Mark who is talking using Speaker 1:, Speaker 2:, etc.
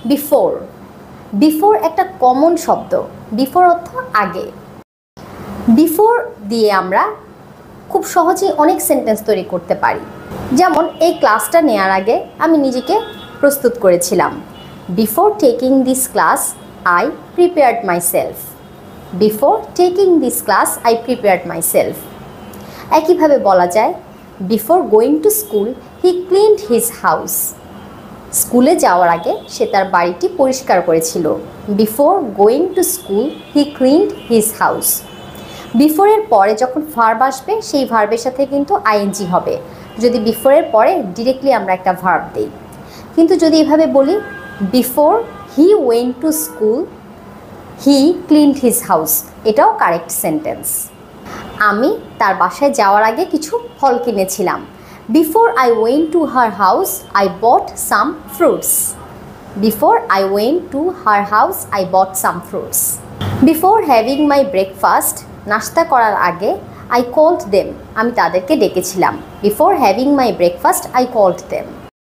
Speaker 1: Before. Before একটা common শব্দ। Before অর্থ আগে। বিফোর দিয়ে আমরা খুব সহজেই অনেক সেন্টেন্স তৈরি করতে পারি। যেমন এই ক্লাসটা নেওয়ার আগে আমি নিজেকে প্রস্তুত করেছিলাম। Before taking this class I prepared myself. Before taking this class I prepared myself. একইভাবে বলা যায় before going to school he cleaned his house. স্কুলে যাওয়ার আগে সে তার বাড়িটি পরিষ্কার করেছিল। Before going to school he cleaned his house. বিফোরের পরে যখন ভার্ব আসবে সেই ভার্বের সাথে কিন্তু আইএনজি হবে, যদি বিফোরের পরে ডিরেক্টলি আমরা একটা ভার্ব দিই। কিন্তু যদি এভাবে বলি before he went to school he cleaned his house, এটাও কারেক্ট সেন্টেন্স। আমি তার বাসায় যাওয়ার আগে কিছু ফল কিনেছিলাম। Before I went to her house I bought some fruits. Before I went to her house I bought some fruits. Before having my breakfast, নাস্তা করার আগে আই কল্ড দেম, আমি তাদেরকে ডেকেছিলাম। Before having my breakfast I called them.